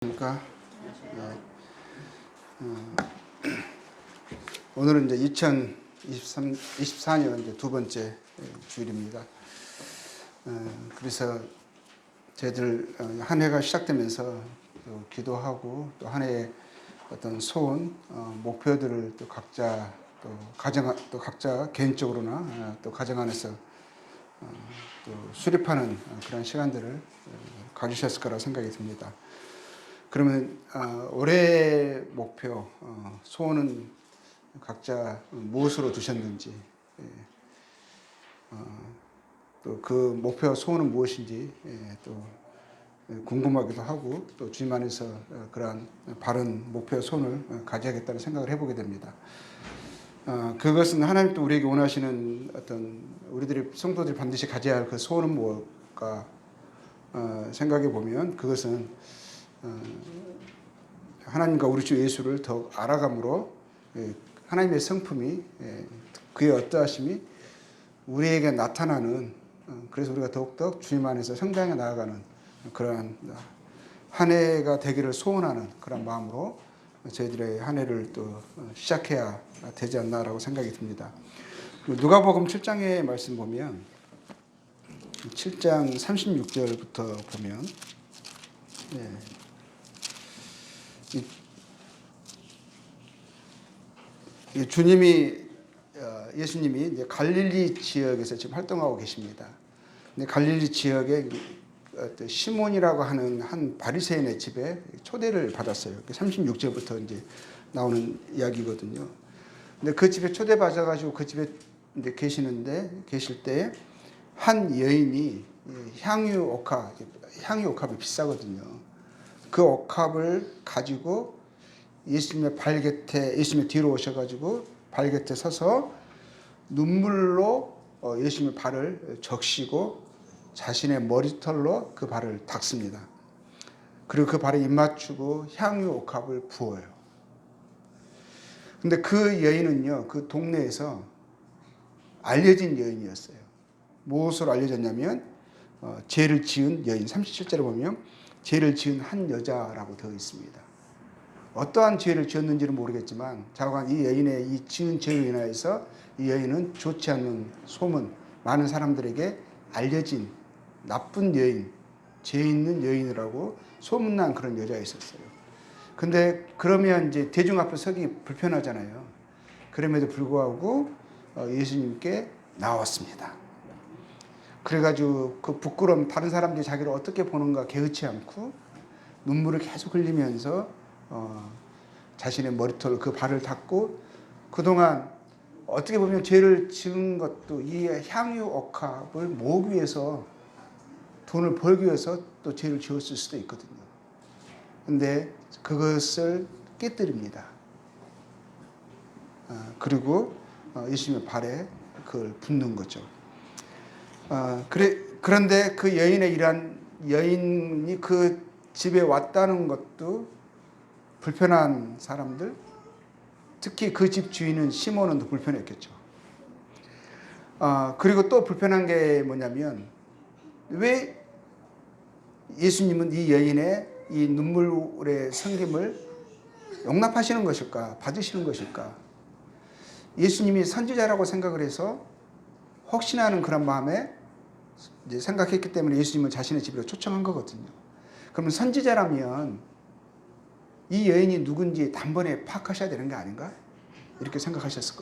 그러니까 오늘은 이제 2024년 이제 두 번째 주일입니다. 그래서 저희들 한 해가 시작되면서 또 기도하고 또 한 해의 어떤 소원, 목표들을 또 각자 또 각자 개인적으로나 또 가정 안에서 또 수립하는 그런 시간들을 가지셨을 거라 생각이 듭니다. 그러면 올해 목표, 소원은 각자 무엇으로 두셨는지, 또 그 목표 소원은 무엇인지 또 궁금하기도 하고, 또 주님 안에서 그러한 바른 목표 소원을 가져야겠다는 생각을 해보게 됩니다. 그것은 하나님 또 우리에게 원하시는 어떤 우리들이 성도들이 반드시 가져야 할 그 소원은 무엇일까 생각해 보면 그것은 하나님과 우리 주 예수를 더욱 알아감으로 하나님의 성품이 그의 어떠하심이 우리에게 나타나는, 그래서 우리가 더욱더 주님 안에서 성장해 나아가는 그러한 한 해가 되기를 소원하는 그런 마음으로 저희들의 한 해를 또 시작해야 되지 않나라고 생각이 듭니다. 누가복음 7장의 말씀 보면 7장 36절부터 보면 예수님이 이제 갈릴리 지역에서 지금 활동하고 계십니다. 근데 갈릴리 지역에 시몬이라고 하는 한 바리새인의 집에 초대를 받았어요. 36절부터 이제 나오는 이야기거든요. 근데 그 집에 초대받아가지고 그 집에 이제 계실 때 한 여인이 향유 옥합이 비싸거든요. 그 옥합을 가지고 예수님의 뒤로 오셔가지고 발 곁에 서서 눈물로 예수님의 발을 적시고 자신의 머리털로 그 발을 닦습니다. 그리고 그 발에 입 맞추고 향유 옥합을 부어요. 근데 그 여인은요, 그 동네에서 알려진 여인이었어요. 무엇으로 알려졌냐면 죄를 지은 여인, 37절에 보면 죄를 지은 한 여자라고 되어 있습니다. 어떠한 죄를 지었는지는 모르겠지만 자관 이 여인의 이 지은 죄로 인하여서 이 여인은 좋지 않은 소문, 많은 사람들에게 알려진 나쁜 여인, 죄 있는 여인이라고 소문난 그런 여자였었어요. 근데 그러면 이제 대중 앞에 서기 불편하잖아요. 그럼에도 불구하고 예수님께 나왔습니다. 그래가지고 그 부끄러움, 다른 사람들이 자기를 어떻게 보는가 개의치 않고 눈물을 계속 흘리면서 자신의 머리털, 그 발을 닦고, 그동안 어떻게 보면 죄를 지은 것도 이 향유 옥합을 모으기 위해서, 돈을 벌기 위해서 또 죄를 지었을 수도 있거든요. 근데 그것을 깨뜨립니다. 그리고 예수님의 발에 그걸 붓는 거죠. 그런데 그 여인이 그 집에 왔다는 것도 불편한 사람들, 특히 그 집 주인은 시몬은 더 불편했겠죠. 그리고 또 불편한 게 뭐냐면, 왜 예수님은 이 여인의 이 눈물의 섬김을 용납하시는 것일까, 받으시는 것일까? 예수님이 선지자라고 생각을 해서 혹시나 하는 그런 마음에 이제 생각했기 때문에 예수님은 자신의 집으로 초청한 거거든요. 그러면 선지자라면 이 여인이 누군지 단번에 파악하셔야 되는 게 아닌가? 이렇게 생각했을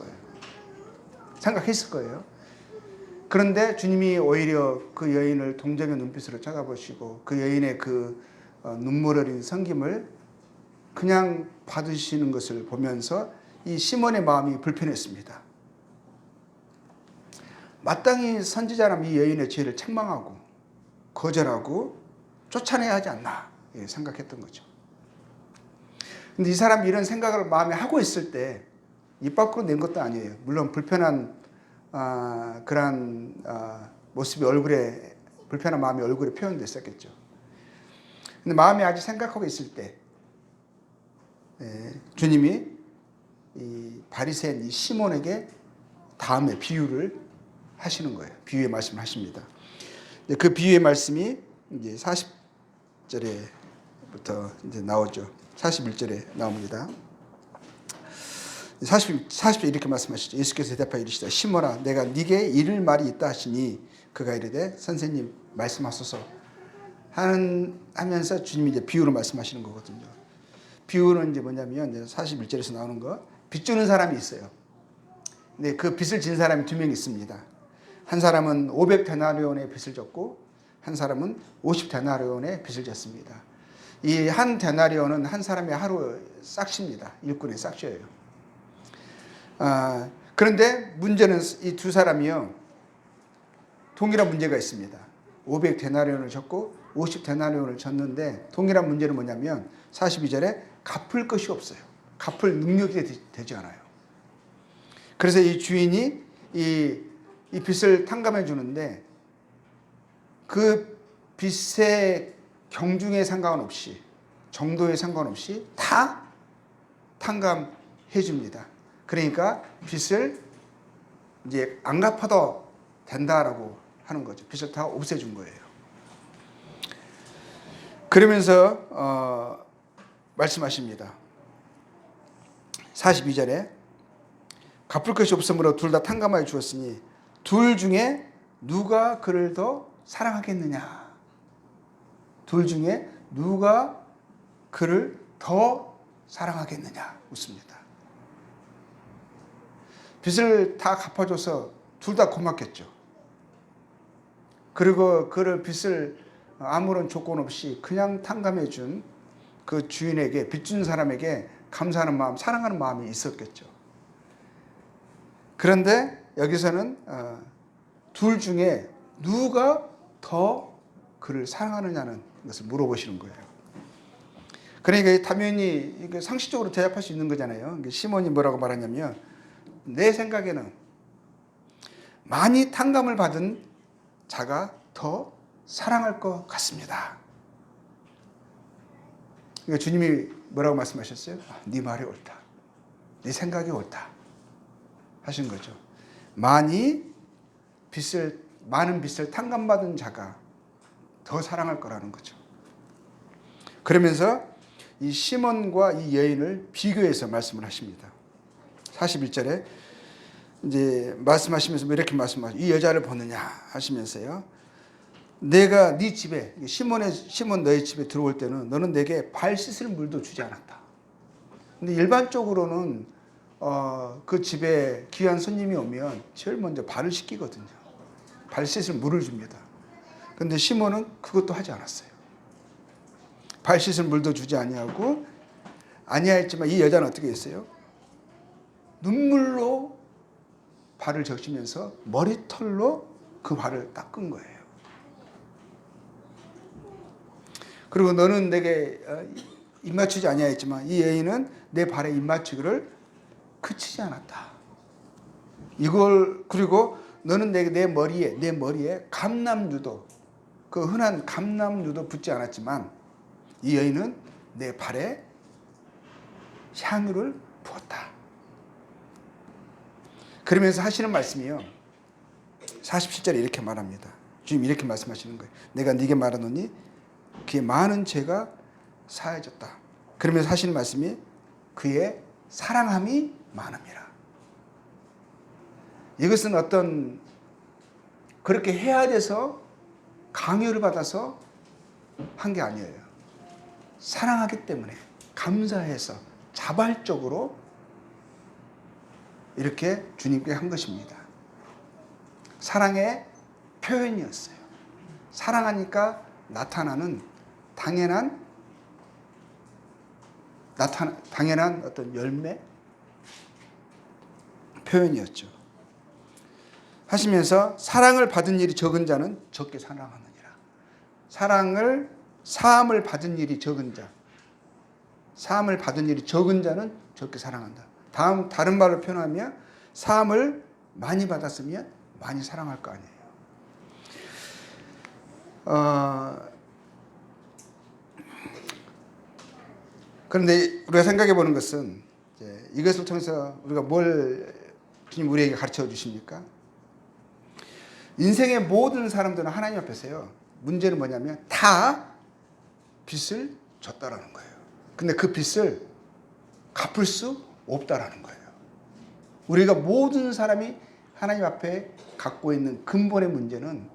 거예요. 그런데 주님이 오히려 그 여인을 동정의 눈빛으로 쳐다보시고 그 여인의 그 눈물 어린 섬김을 그냥 받으시는 것을 보면서 이 시몬의 마음이 불편했습니다. 마땅히 선지자라면 이 여인의 죄를 책망하고 거절하고 쫓아내야 하지 않나 생각했던 거죠. 근데 이 사람이 이런 생각을 마음에 하고 있을 때 입 밖으로 낸 것도 아니에요. 물론 불편한 그런 모습이 불편한 마음이 얼굴에 표현됐었겠죠. 근데 마음에 아직 생각하고 있을 때 주님이 이 바리새인 이 시몬에게 다음에 비유를 하시는 거예요. 비유의 말씀을 하십니다. 그 비유의 말씀이 이제 40절에 41절부터 이제 나오죠. 41절에 나옵니다. 40절 이렇게 말씀하시죠. 예수께서 대답하여 이르시되 시몬아 내가 네게 이를 말이 있다 하시니 그가 이르되 선생님 말씀하소서 하면서 주님이 이제 비유로 말씀하시는 거거든요. 비유는 이제 뭐냐면 이제 41절에서 나오는 거 빚 주는 사람이 있어요. 근데 그 빚을 진 사람이 두 명 있습니다. 한 사람은 500데나리온의 빚을 졌고 한 사람은 50데나리온의 빚을 졌습니다. 이 한 데나리온은 한 사람의 하루 싹시입니다. 일꾼의 싹시예요. 그런데 문제는 이 두 사람이요 동일한 문제가 있습니다. 500데나리온을 졌고 50데나리온을 졌는데 동일한 문제는 뭐냐면 42절에 갚을 것이 없어요. 갚을 능력이 되지 않아요. 그래서 이 주인이 이 빚을 탕감해 주는데 그 빚의 경중에 상관없이 정도에 상관없이 다 탕감해 줍니다. 그러니까 빚을 이제 안 갚아도 된다라고 하는 거죠. 빚을 다 없애준 거예요. 그러면서 말씀하십니다. 42절에 갚을 것이 없으므로 둘 다 탕감하여 주었으니 둘 중에 누가 그를 더 사랑하겠느냐? 둘 중에 누가 그를 더 사랑하겠느냐? 묻습니다. 빚을 다 갚아줘서 둘 다 고맙겠죠. 그리고 그를 빚을 아무런 조건 없이 그냥 탕감해 준 그 주인에게 빚 준 사람에게 감사하는 마음, 사랑하는 마음이 있었겠죠. 그런데 여기서는 둘 중에 누가 더 그를 사랑하느냐는 것을 물어보시는 거예요. 그러니까 당연히 상식적으로 대답할 수 있는 거잖아요. 시몬이 뭐라고 말하냐면 내 생각에는 많이 탕감을 받은 자가 더 사랑할 것 같습니다. 그러니까 주님이 뭐라고 말씀하셨어요? 네 말이 옳다. 네 생각이 옳다. 하신 거죠. 많은 빚을 탕감받은 자가 더 사랑할 거라는 거죠. 그러면서 이 시몬과 이 여인을 비교해서 말씀을 하십니다. 41절에 이제 말씀하시면서 이렇게 말씀하시죠. 이 여자를 보느냐 하시면서요. 내가 네 집에 시몬 너의 집에 들어올 때는 너는 내게 발 씻을 물도 주지 않았다. 근데 일반적으로는 그 집에 귀한 손님이 오면 제일 먼저 발을 씻기거든요. 발 씻을 물을 줍니다. 그런데 시몬은 그것도 하지 않았어요. 발 씻을 물도 주지 아니하였지만 이 여자는 어떻게 했어요? 눈물로 발을 적시면서 머리털로 그 발을 닦은 거예요. 그리고 너는 내게 입 맞추지 아니하였지만 이 여인은 내 발에 입 맞추기를 그치지 않았다. 그리고 너는 내 머리에 감람유도, 그 흔한 감람유도 붓지 않았지만 이 여인은 내 발에 향유를 부었다. 그러면서 하시는 말씀이요. 47절에 이렇게 말합니다. 주님 이렇게 말씀하시는 거예요. 내가 네게 말하노니 그의 많은 죄가 사해졌다. 그러면서 하시는 말씀이 그의 사랑함이 많음이라. 이것은 어떤 그렇게 해야 돼서 강요를 받아서 한 게 아니에요. 사랑하기 때문에 감사해서 자발적으로 이렇게 주님께 한 것입니다. 사랑의 표현이었어요. 사랑하니까 나타나는 당연한 어떤 열매 표현이었죠. 하시면서 사랑을 받은 일이 적은 자는 적게 사랑하느니라. 사함을 받은 일이 적은 자는 적게 사랑한다. 다른 말로 표현하면 사함을 많이 받았으면 많이 사랑할 거 아니에요. 그런데 우리가 생각해 보는 것은 이것을 통해서 우리가 뭘 주님 우리에게 가르쳐 주십니까? 인생의 모든 사람들은 하나님 앞에서요. 문제는 뭐냐면 다 빚을 졌다라는 거예요. 근데 그 빚을 갚을 수 없다라는 거예요. 우리가 모든 사람이 하나님 앞에 갖고 있는 근본의 문제는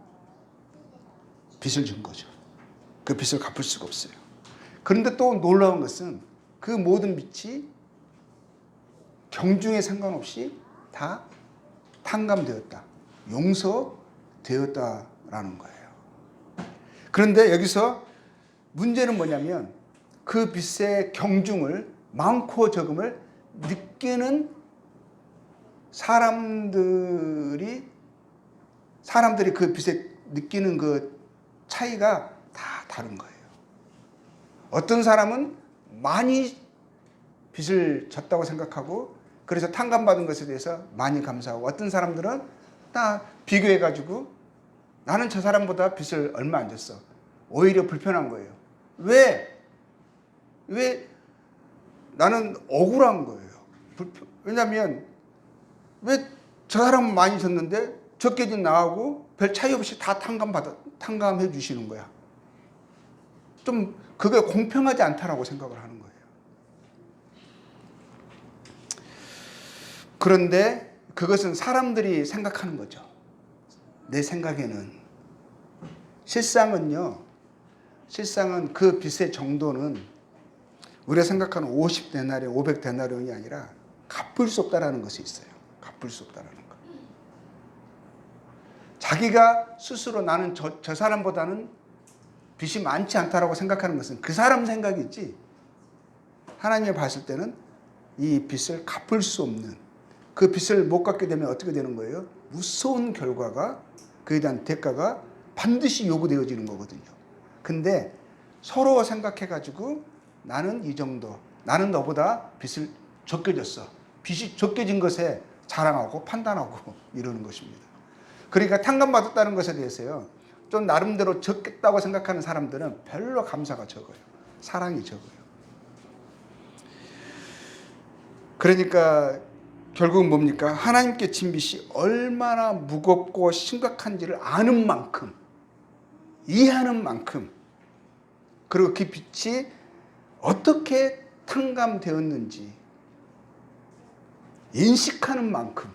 빚을 준 거죠. 그 빚을 갚을 수가 없어요. 그런데 또 놀라운 것은 그 모든 빚이 경중에 상관없이 다 탕감되었다, 용서되었다라는 거예요. 그런데 여기서 문제는 뭐냐면 그 빚의 경중을, 많고 적음을 느끼는 사람들이 그 빚에 느끼는 그 차이가 다 다른 거예요. 어떤 사람은 많이 빚을 졌다고 생각하고 그래서 탕감받은 것에 대해서 많이 감사하고, 어떤 사람들은 다 비교해가지고 나는 저 사람보다 빚을 얼마 안 졌어. 오히려 불편한 거예요. 왜 나는 억울한 거예요. 왜냐하면 왜 저 사람은 많이 졌는데 적게 진 나하고 별 차이 없이 다 탕감해 주시는 거야. 좀 그게 공평하지 않다라고 생각을 하는 거예요. 그런데 그것은 사람들이 생각하는 거죠. 내 생각에는 실상은 그 빚의 정도는 우리가 생각하는 50데나리온, 500데나리온이 아니라 갚을 수 없다라는 것이 있어요. 갚을 수 없다라는 거. 자기가 스스로 나는 저 사람보다는 빚이 많지 않다라고 생각하는 것은 그 사람 생각이지, 하나님이 봤을 때는 이 빚을 갚을 수 없는, 그 빚을 못 갚게 되면 어떻게 되는 거예요? 무서운 결과가, 그에 대한 대가가 반드시 요구되어지는 거거든요. 근데 서로 생각해가지고 나는 이 정도, 나는 너보다 빚을 적게 졌어, 빚이 적게 진 것에 자랑하고 판단하고 이러는 것입니다. 그러니까 탕감받았다는 것에 대해서요, 좀 나름대로 적겠다고 생각하는 사람들은 별로 감사가 적어요. 사랑이 적어요. 그러니까 결국은 뭡니까? 하나님께 진 빚이 얼마나 무겁고 심각한지를 아는 만큼, 이해하는 만큼, 그리고 그 빚이 어떻게 탕감되었는지 인식하는 만큼,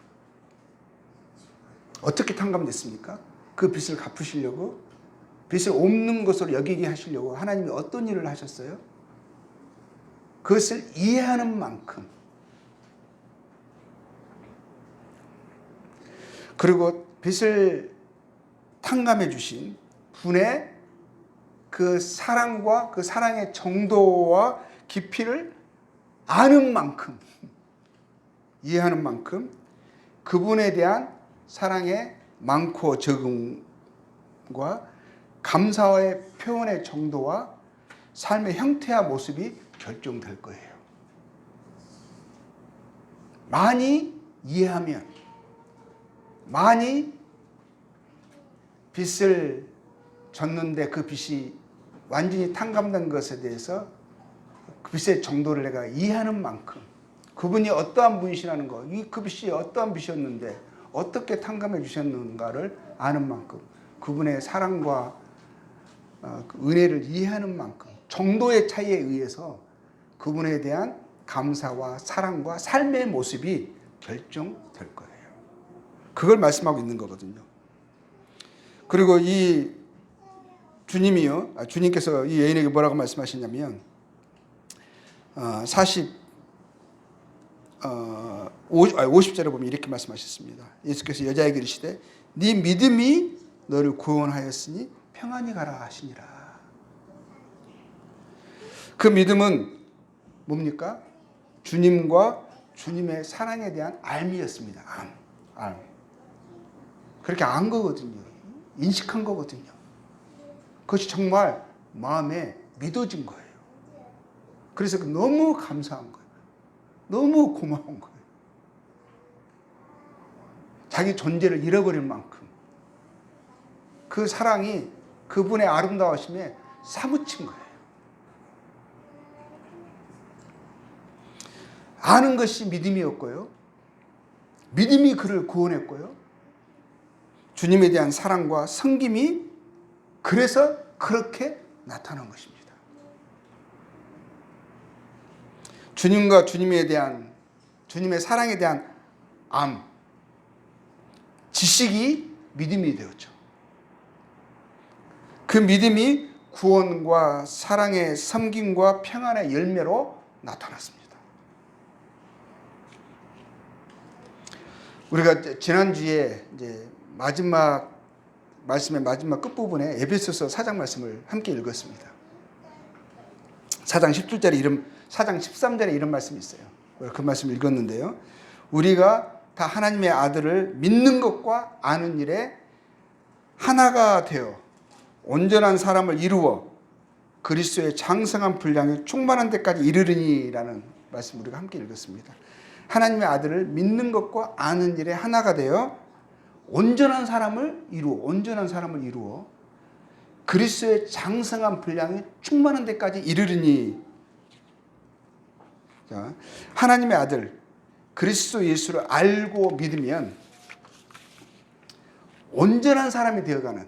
어떻게 탕감됐습니까? 그 빚을 갚으시려고, 빚을 없는 것으로 여기게 하시려고 하나님이 어떤 일을 하셨어요? 그것을 이해하는 만큼, 그리고 빚을 탕감해 주신 분의 그 사랑과 그 사랑의 정도와 깊이를 아는 만큼, 이해하는 만큼, 그분에 대한 사랑의 많고 적음과 감사의 표현의 정도와 삶의 형태와 모습이 결정될 거예요. 많이 이해하면, 많이 빚을 졌는데 그 빚이 완전히 탕감된 것에 대해서 그 빚의 정도를 내가 이해하는 만큼, 그분이 어떠한 분이시라는 거, 그 빚이 어떠한 빚이었는데 어떻게 탕감해 주셨는가를 아는 만큼, 그분의 사랑과 은혜를 이해하는 만큼, 정도의 차이에 의해서 그분에 대한 감사와 사랑과 삶의 모습이 결정될 거예요. 그걸 말씀하고 있는 거거든요. 그리고 이 주님께서 이 여인에게 뭐라고 말씀하시냐면 50절에 보면 이렇게 말씀하셨습니다. 예수께서 여자에게 이르시되 네 믿음이 너를 구원하였으니 평안히 가라 하시니라. 그 믿음은 뭡니까? 주님과 주님의 사랑에 대한 알미였습니다. 알. 그렇게 안 거거든요. 인식한 거거든요. 그것이 정말 마음에 믿어진 거예요. 그래서 너무 감사한 거예요. 너무 고마운 거예요. 자기 존재를 잃어버릴 만큼 그 사랑이 그분의 아름다우심에 사무친 거예요. 아는 것이 믿음이었고요. 믿음이 그를 구원했고요. 주님에 대한 사랑과 섬김이 그래서 그렇게 나타난 것입니다. 주님과 주님의 사랑에 대한 암, 지식이 믿음이 되었죠. 그 믿음이 구원과 사랑의 섬김과 평안의 열매로 나타났습니다. 우리가 지난주에 이제 말씀의 마지막 끝부분에 에베소서 4장 말씀을 함께 읽었습니다. 4장 13절에 이런 말씀이 있어요. 그 말씀을 읽었는데요. 우리가 다 하나님의 아들을 믿는 것과 아는 일에 하나가 되어 온전한 사람을 이루어 그리스도의 장성한 분량에 충만한 데까지 이르르니라는 말씀 우리가 함께 읽었습니다. 하나님의 아들을 믿는 것과 아는 일에 하나가 되어 온전한 사람을 이루어 그리스도의 장성한 분량에 충만한 데까지 이르르니. 자, 하나님의 아들 그리스도 예수를 알고 믿으면 온전한 사람이 되어가는,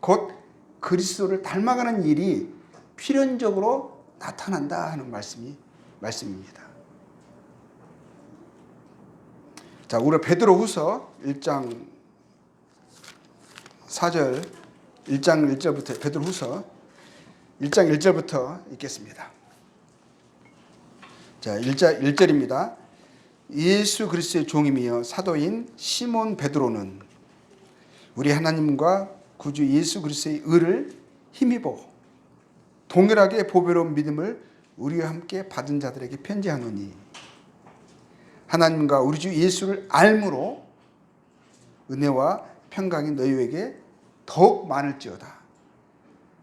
곧 그리스도를 닮아가는 일이 필연적으로 나타난다 하는 말씀입니다. 자, 우리 베드로후서 1장 4절, 1장 1절부터 베드로후서 1장 1절부터 읽겠습니다. 자, 1절입니다. 예수 그리스도의 종이며 사도인 시몬 베드로는 우리 하나님과 구주 예수 그리스도의 의를 힘입어 동일하게 보배로운 믿음을 우리와 함께 받은 자들에게 편지하노니, 하나님과 우리 주 예수를 알므로 은혜와 평강이 너희에게 더욱 많을지어다.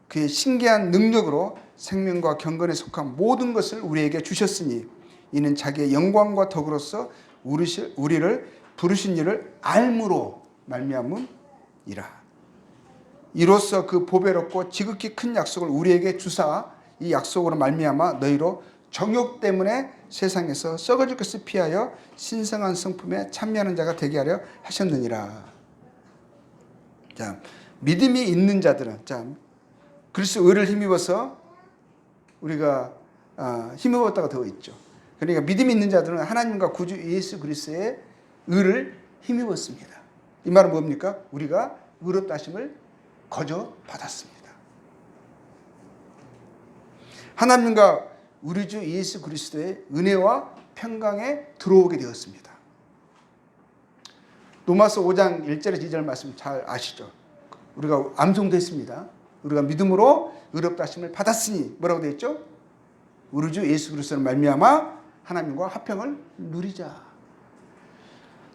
그의 신기한 능력으로 생명과 경건에 속한 모든 것을 우리에게 주셨으니 이는 자기의 영광과 덕으로서 우리를 부르신 일을 알므로 말미암음이라. 이로써 그 보배롭고 지극히 큰 약속을 우리에게 주사 이 약속으로 말미암아 너희로 정욕 때문에 세상에서 썩어질 것을 피하여 신성한 성품에 참여하는 자가 되게 하려 하셨느니라. 자, 믿음이 있는 자들은, 자, 그리스도 의를 힘입어서 우리가 힘입었다가 되어 있죠. 그러니까 믿음이 있는 자들은 하나님과 구주 예수 그리스도의 의를 힘입었습니다. 이 말은 뭡니까? 우리가 의롭다 하심을 거저 받았습니다. 하나님과 우리 주 예수 그리스도의 은혜와 평강에 들어오게 되었습니다. 로마서 5장 1절에서 2절 말씀 잘 아시죠? 우리가 암송됐습니다. 우리가 믿음으로 의롭다 하심을 받았으니 뭐라고 되어 있죠? 우리 주 예수 그리스도를 말미암아 하나님과 화평을 누리자.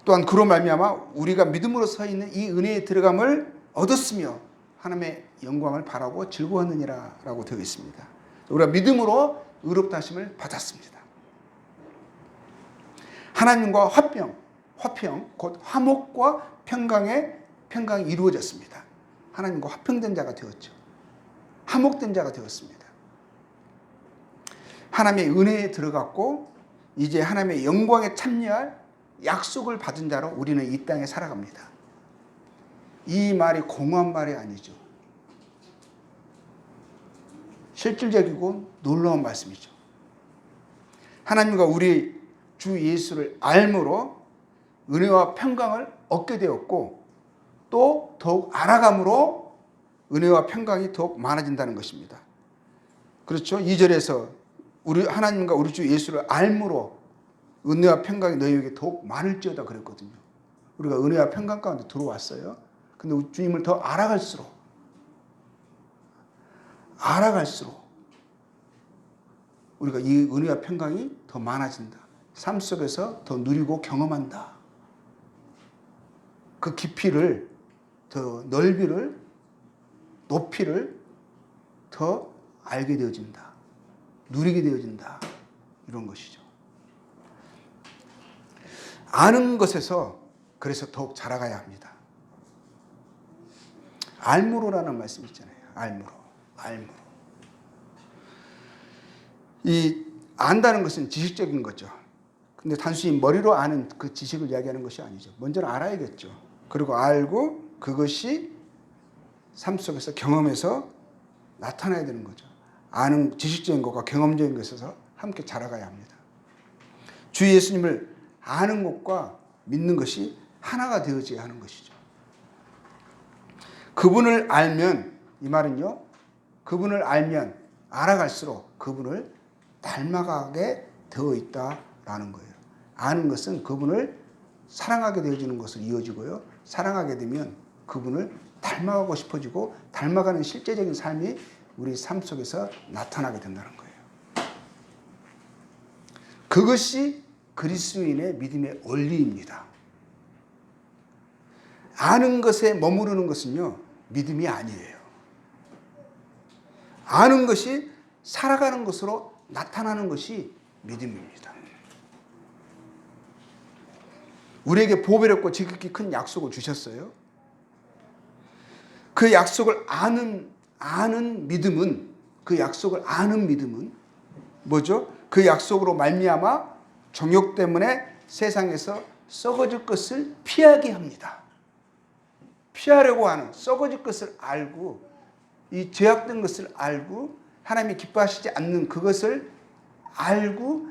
또한 그로 말미암아 우리가 믿음으로 서 있는 이 은혜에 들어감을 얻었으며 하나님의 영광을 바라고 즐거워하느니라 라고 되어 있습니다. 우리가 믿음으로 의롭다 하심을 받았습니다. 하나님과 화평, 곧 화목과 평강이 이루어졌습니다. 하나님과 화평된 자가 되었죠. 화목된 자가 되었습니다. 하나님의 은혜에 들어갔고 이제 하나님의 영광에 참여할 약속을 받은 자로 우리는 이 땅에 살아갑니다. 이 말이 공허한 말이 아니죠. 실질적이고 놀라운 말씀이죠. 하나님과 우리 주 예수를 알므로 은혜와 평강을 얻게 되었고 또 더욱 알아감으로 은혜와 평강이 더욱 많아진다는 것입니다. 그렇죠? 2절에서 우리 하나님과 우리 주 예수를 알므로 은혜와 평강이 너희에게 더욱 많을지어다 그랬거든요. 우리가 은혜와 평강 가운데 들어왔어요. 근데 우리 주님을 더 알아갈수록 우리가 이 은혜와 평강이 더 많아진다. 삶 속에서 더 누리고 경험한다. 그 깊이를, 더 넓이를, 높이를 더 알게 되어진다. 누리게 되어진다. 이런 것이죠. 아는 것에서 그래서 더욱 자라가야 합니다. 알므로라는 말씀 있잖아요. 알므로. 이 안다는 것은 지식적인 거죠. 근데 단순히 머리로 아는 그 지식을 이야기하는 것이 아니죠. 먼저는 알아야겠죠. 그리고 알고 그것이 삶 속에서 경험해서 나타나야 되는 거죠. 아는 지식적인 것과 경험적인 것에서 함께 자라가야 합니다. 주 예수님을 아는 것과 믿는 것이 하나가 되어져야 하는 것이죠. 그분을 알면, 이 말은요, 그분을 알면 알아갈수록 그분을 닮아가게 되어 있다라는 거예요. 아는 것은 그분을 사랑하게 되어지는 것으로 이어지고요. 사랑하게 되면 그분을 닮아가고 싶어지고 닮아가는 실제적인 삶이 우리 삶 속에서 나타나게 된다는 거예요. 그것이 그리스도인의 믿음의 원리입니다. 아는 것에 머무르는 것은요, 믿음이 아니에요. 아는 것이 살아가는 것으로 나타나는 것이 믿음입니다. 우리에게 보배롭고 지극히 큰 약속을 주셨어요. 그 약속을 아는 믿음은, 그 약속을 아는 믿음은 뭐죠? 그 약속으로 말미암아 정욕 때문에 세상에서 썩어질 것을 피하게 합니다. 피하려고 하는, 썩어질 것을 알고, 이 죄악된 것을 알고, 하나님이 기뻐하시지 않는 그것을 알고,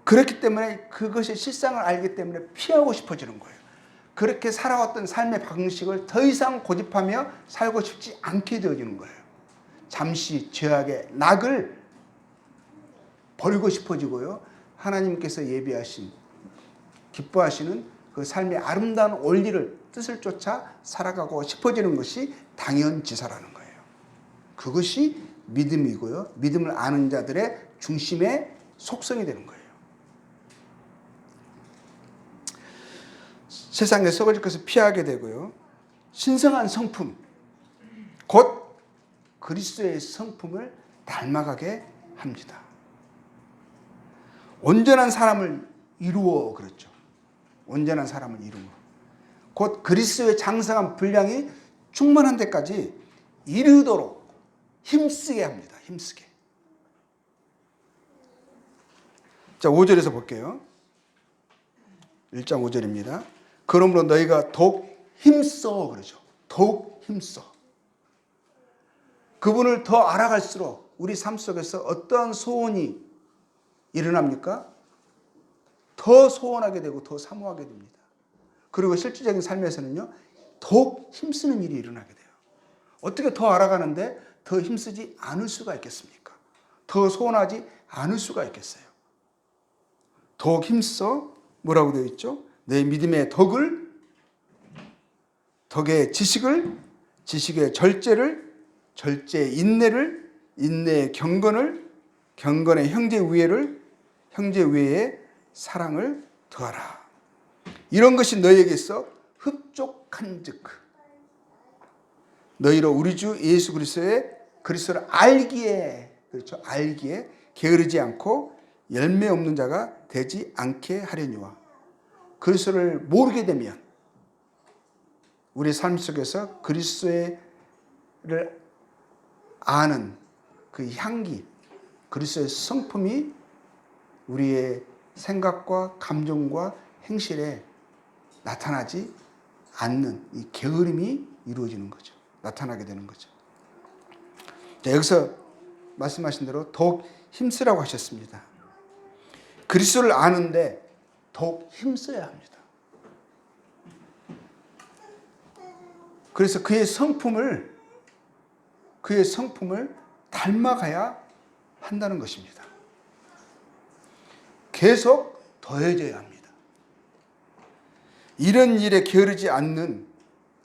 그렇기 때문에 그것의 실상을 알기 때문에 피하고 싶어지는 거예요. 그렇게 살아왔던 삶의 방식을 더 이상 고집하며 살고 싶지 않게 되어지는 거예요. 잠시 죄악의 낙을 버리고 싶어지고요. 하나님께서 예비하신, 기뻐하시는 그 삶의 아름다운 원리를, 뜻을 쫓아 살아가고 싶어지는 것이 당연지사라는 거예요. 그것이 믿음이고요. 믿음을 아는 자들의 중심의 속성이 되는 거예요. 세상에 썩어질 것을 피하게 되고요. 신성한 성품, 곧 그리스도의 성품을 닮아가게 합니다. 온전한 사람을 이루어, 그렇죠. 온전한 사람을 이루어. 곧 그리스도의 장성한 분량이 충만한 데까지 이르도록 힘쓰게 합니다. 힘쓰게. 자, 5절에서 볼게요. 1장 5절입니다. 그러므로 너희가 더욱 힘써, 그러죠. 더욱 힘써. 그분을 더 알아갈수록 우리 삶 속에서 어떠한 소원이 일어납니까? 더 소원하게 되고 더 사모하게 됩니다. 그리고 실질적인 삶에서는요, 더욱 힘쓰는 일이 일어나게 돼요. 어떻게 더 알아가는데 더 힘쓰지 않을 수가 있겠습니까? 더 소원하지 않을 수가 있겠어요. 더욱 힘써, 뭐라고 되어 있죠? 내 믿음의 덕을, 덕의 지식을, 지식의 절제를, 절제의 인내를, 인내의 경건을, 경건의 형제 우애를, 형제 우애의 사랑을 더하라. 이런 것이 너희에게서 흡족한즉 너희로 우리 주 예수 그리스도를 알기에, 그렇죠, 알기에 게으르지 않고 열매 없는 자가 되지 않게 하려니와. 그리스도를 모르게 되면 우리 삶 속에서 그리스도를 아는 그 향기, 그리스도의 성품이 우리의 생각과 감정과 행실에 나타나지 않는 이 게으름이 이루어지는 거죠. 나타나게 되는 거죠. 자, 여기서 말씀하신 대로 더욱 힘쓰라고 하셨습니다. 그리스도를 아는데 더욱 힘써야 합니다. 그래서 그의 성품을 닮아가야 한다는 것입니다. 계속 더해져야 합니다. 이런 일에 게으르지 않는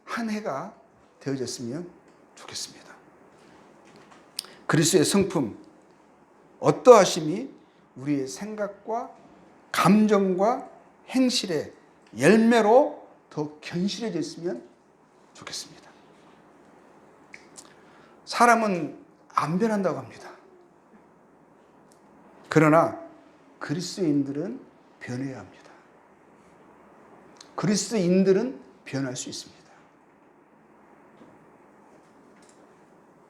한 해가 되어졌으면 좋겠습니다. 그리스도의 성품, 어떠하심이 우리의 생각과 감정과 행실의 열매로 더 견실해졌으면 좋겠습니다. 사람은 안 변한다고 합니다. 그러나 그리스도인들은 변해야 합니다. 그리스도인들은 변할 수 있습니다.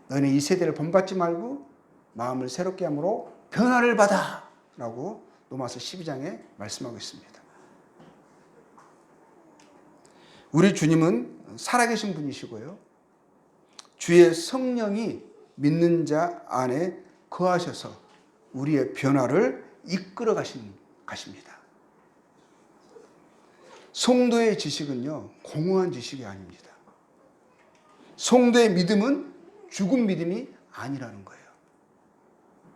너희는 이 세대를 본받지 말고 마음을 새롭게 함으로 변화를 받아 라고 로마서 12장에 말씀하고 있습니다. 우리 주님은 살아계신 분이시고요. 주의 성령이 믿는 자 안에 거하셔서 우리의 변화를 이끌어 가십니다. 성도의 지식은요, 공허한 지식이 아닙니다. 성도의 믿음은 죽은 믿음이 아니라는 거예요.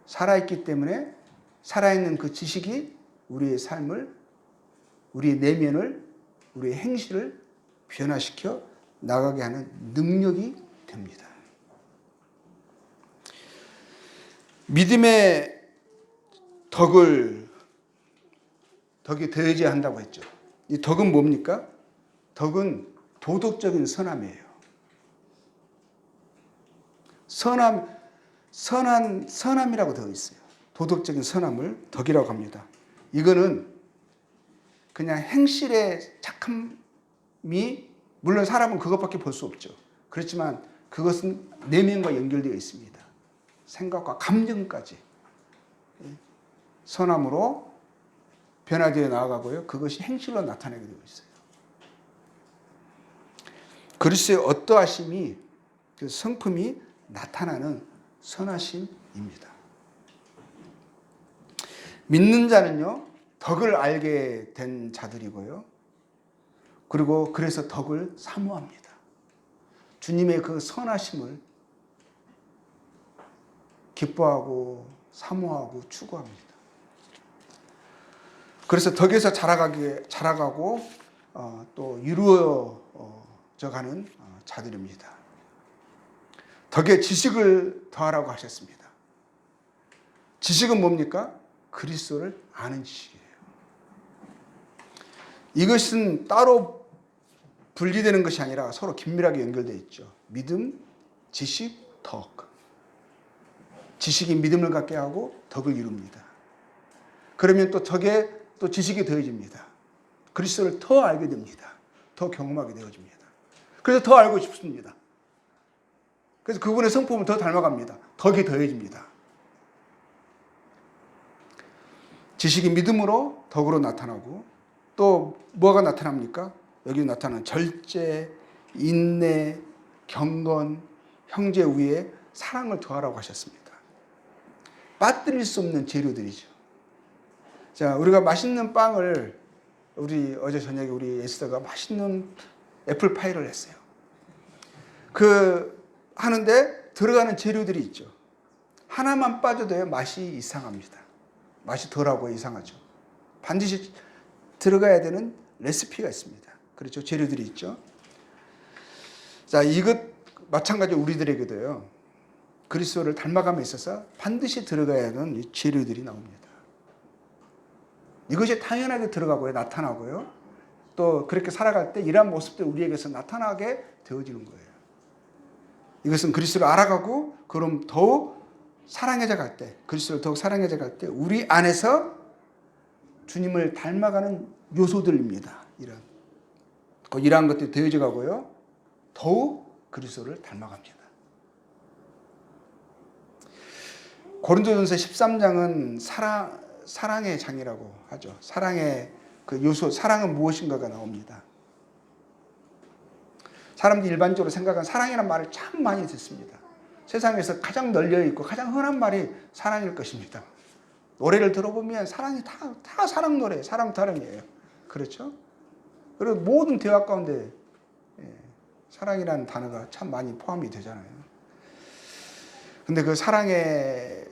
살아있기 때문에 살아있는 그 지식이 우리의 삶을, 우리의 내면을, 우리의 행실을 변화시켜 나가게 하는 능력이 됩니다. 믿음의 덕이 더해져야 한다고 했죠. 이 덕은 뭡니까? 덕은 도덕적인 선함이에요. 선함이라고 되어 있어요. 도덕적인 선함을 덕이라고 합니다. 이거는 그냥 행실의 착함이, 물론 사람은 그것밖에 볼 수 없죠. 그렇지만 그것은 내면과 연결되어 있습니다. 생각과 감정까지 선함으로 변화되어 나아가고요. 그것이 행실로 나타나게 되어 있어요. 그리스도의 어떠하심이, 그 성품이 나타나는 선하심입니다. 믿는 자는요, 덕을 알게 된 자들이고요. 그리고 그래서 덕을 사모합니다. 주님의 그 선하심을 기뻐하고 사모하고 추구합니다. 그래서 덕에서 자라가고 또 이루어져 가는 자들입니다. 덕에 지식을 더하라고 하셨습니다. 지식은 뭡니까? 그리스도를 아는 지식이에요. 이것은 따로 분리되는 것이 아니라 서로 긴밀하게 연결되어 있죠. 믿음, 지식, 덕. 지식이 믿음을 갖게 하고 덕을 이룹니다. 그러면 또 덕에 또 지식이 더해집니다. 그리스도를 더 알게 됩니다. 더 경험하게 되어집니다. 그래서 더 알고 싶습니다. 그래서 그분의 성품을 더 닮아갑니다. 덕이 더해집니다. 지식이 믿음으로 덕으로 나타나고, 또 뭐가 나타납니까? 여기 나타나는 절제, 인내, 경건, 형제 위에 사랑을 더하라고 하셨습니다. 빠뜨릴 수 없는 재료들이죠. 자, 우리가 맛있는 빵을, 어제 저녁에 우리 에스더가 맛있는 애플파이를 했어요. 하는데 들어가는 재료들이 있죠. 하나만 빠져도요, 맛이 이상합니다. 맛이 덜하고 이상하죠. 반드시 들어가야 되는 레시피가 있습니다. 그렇죠. 재료들이 있죠. 자, 이것 마찬가지로 우리들에게도요, 그리스도를 닮아감에 있어서 반드시 들어가야 하는 이 재료들이 나옵니다. 이것이 당연하게 들어가고요, 나타나고요. 또 그렇게 살아갈 때 이러한 모습들 우리에게서 나타나게 되어지는 거예요. 이것은 그리스도를 알아가고, 그럼 더욱 사랑해져 갈 때, 그리스도를 더욱 사랑해져 갈 때 우리 안에서 주님을 닮아가는 요소들입니다. 이러한 것들이 되어져 가고요, 더욱 그리스도를 닮아갑니다. 고린도전서 13장은 사랑의 장이라고 하죠. 사랑의 그 요소, 사랑은 무엇인가가 나옵니다. 사람들이 일반적으로 생각하는 사랑이라는 말을 참 많이 듣습니다. 세상에서 가장 널려있고 가장 흔한 말이 사랑일 것입니다. 노래를 들어보면 사랑이 다 사랑 노래, 사랑 타령이에요. 그렇죠? 그리고 모든 대화 가운데 사랑이라는 단어가 참 많이 포함이 되잖아요. 근데 그 사랑의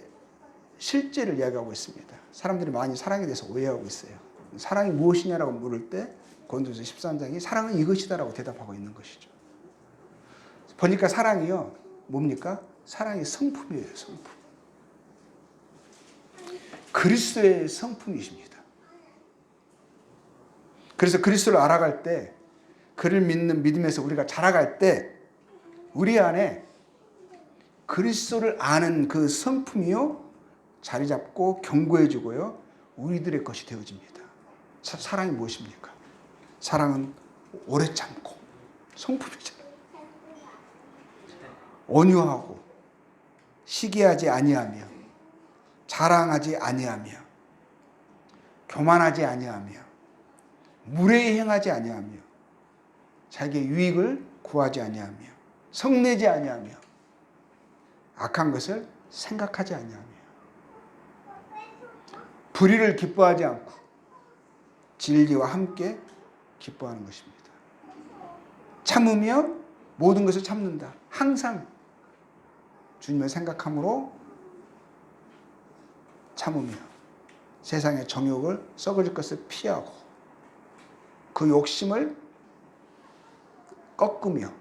실제를 이야기하고 있습니다. 사람들이 많이 사랑에 대해서 오해하고 있어요. 사랑이 무엇이냐라고 물을 때 고린도전서 13장이 사랑은 이것이다라고 대답하고 있는 것이죠. 보니까 사랑이요, 뭡니까? 사랑이 성품이에요, 성품. 그리스도의 성품이십니다. 그래서 그리스도를 알아갈 때, 그를 믿는 믿음에서 우리가 자라갈 때 우리 안에 그리스도를 아는 그 성품이요, 자리 잡고 견고해지고요, 우리들의 것이 되어집니다. 사랑이 무엇입니까? 사랑은 오래 참고 성품이잖아요. 온유하고 시기하지 아니하며 자랑하지 아니하며 교만하지 아니하며 무례히 행하지 아니하며 자기의 유익을 구하지 아니하며 성내지 아니하며 악한 것을 생각하지 아니하며 불의를 기뻐하지 않고 진리와 함께 기뻐하는 것입니다. 참으며 모든 것을 참는다. 항상 주님을 생각함으로 참으며 세상의 정욕을 썩어질 것을 피하고 그 욕심을 꺾으며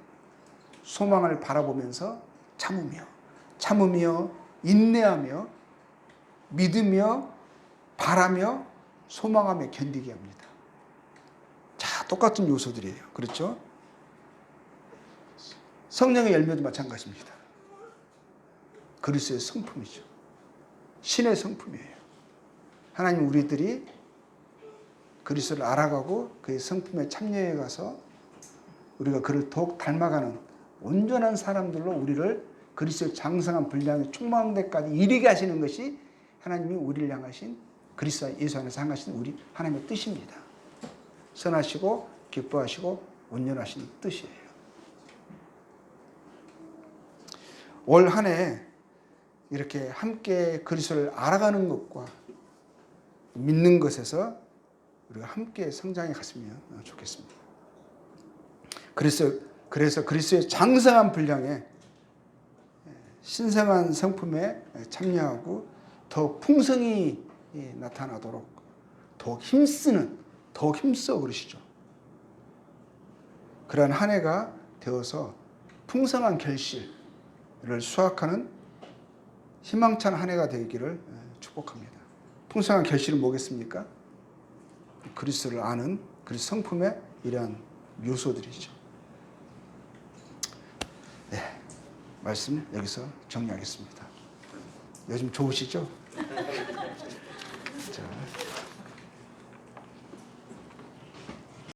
소망을 바라보면서 참으며 인내하며 믿으며 바라며 소망하며 견디게 합니다. 자, 똑같은 요소들이에요. 그렇죠? 성령의 열매도 마찬가지입니다. 그리스도의 성품이죠. 신의 성품이에요. 하나님 우리들이 그리스도를 알아가고 그의 성품에 참여해 가서 우리가 그를 더욱 닮아가는 온전한 사람들로 우리를 그리스도의 장성한 분량에 충만한 데까지 이르게 하시는 것이 하나님이 우리를 향하신 그리스도 예수 안에서 향하신 우리 하나님의 뜻입니다. 선하시고 기뻐하시고 온전하신 뜻이에요. 올 한 해 이렇게 함께 그리스도를 알아가는 것과 믿는 것에서 우리가 함께 성장해 갔으면 좋겠습니다. 그래서 그리스도의 장성한 분량에 신성한 성품에 참여하고 더 풍성히 나타나도록 더욱 힘써 그러시죠. 그러한 한 해가 되어서 풍성한 결실을 수확하는 희망찬 한 해가 되기를 축복합니다. 풍성한 결실은 뭐겠습니까? 그리스도를 아는 그리스도 성품의 이러한 요소들이죠. 네, 말씀 여기서 정리하겠습니다. 요즘 좋으시죠?